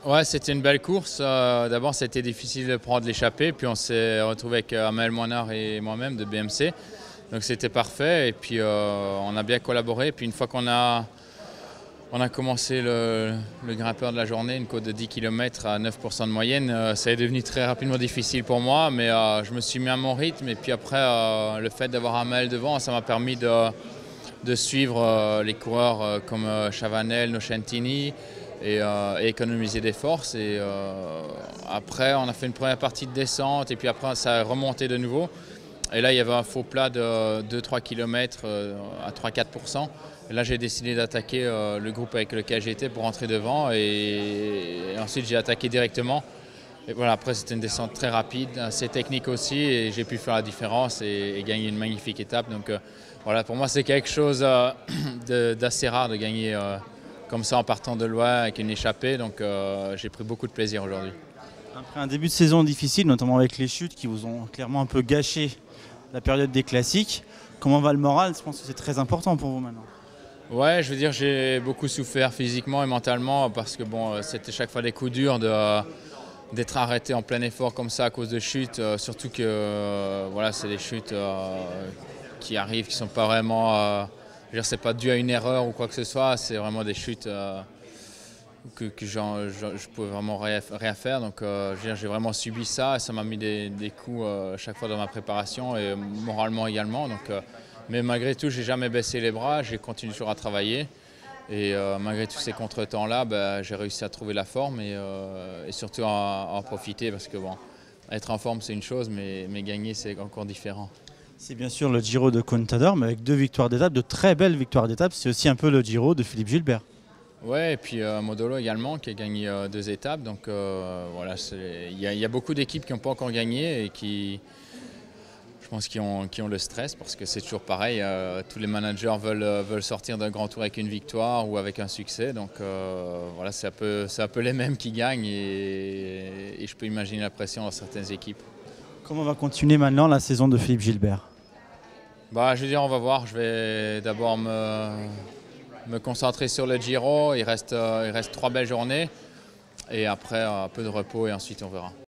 Ouais, c'était une belle course. D'abord, c'était difficile de prendre l'échappée, puis on s'est retrouvé avec Amel Moinard et moi-même de BMC. Donc c'était parfait, et puis on a bien collaboré. Puis une fois qu'on a commencé le grimpeur de la journée, une côte de 10 km à 9% de moyenne, ça est devenu très rapidement difficile pour moi, mais je me suis mis à mon rythme. Et puis après, le fait d'avoir Amel devant, ça m'a permis de suivre les coureurs comme Chavanel, Nocentini et économiser des forces. Et après, on a fait une première partie de descente et puis après, ça a remonté de nouveau. Et là, il y avait un faux plat de 2-3 km à 3-4%. Et là, j'ai décidé d'attaquer le groupe avec lequel j'étais pour rentrer devant. Et ensuite, j'ai attaqué directement. Et voilà, après, c'était une descente très rapide, assez technique aussi. Et j'ai pu faire la différence et gagner une magnifique étape. Donc voilà, pour moi, c'est quelque chose d'assez rare de gagner comme ça en partant de loin avec une échappée. Donc j'ai pris beaucoup de plaisir aujourd'hui. Après un début de saison difficile, notamment avec les chutes qui vous ont clairement un peu gâché la période des classiques, comment va le moral? Je pense que c'est très important pour vous maintenant. Ouais, je veux dire, j'ai beaucoup souffert physiquement et mentalement parce que bon, c'était chaque fois des coups durs d'être arrêté en plein effort comme ça à cause de chutes. Surtout que voilà, c'est des chutes qui arrivent, qui ne sont pas vraiment. Je veux dire, c'est pas dû à une erreur ou quoi que ce soit, c'est vraiment des chutes que je pouvais vraiment rien faire. Donc j'ai vraiment subi ça et ça m'a mis des coups chaque fois dans ma préparation et moralement également. Donc, mais malgré tout, j'ai jamais baissé les bras, j'ai continué toujours à travailler. Et malgré tous ces contretemps-là, j'ai réussi à trouver la forme et surtout à en profiter parce que bon, être en forme c'est une chose, mais gagner c'est encore différent. C'est bien sûr le Giro de Contador, mais avec 2 victoires d'étape, de très belles victoires d'étape. C'est aussi un peu le Giro de Philippe Gilbert. Ouais, et puis Modolo également qui a gagné 2 étapes. Donc voilà, il y a beaucoup d'équipes qui n'ont pas encore gagné et qui, je pense, qui ont le stress parce que c'est toujours pareil. Tous les managers veulent sortir d'un grand tour avec une victoire ou avec un succès. Donc voilà, c'est un peu les mêmes qui gagnent et je peux imaginer la pression dans certaines équipes. Comment va continuer maintenant la saison de Philippe Gilbert? Je veux dire, on va voir. Je vais d'abord me concentrer sur le Giro. Il reste 3 belles journées. Et après, un peu de repos et ensuite on verra.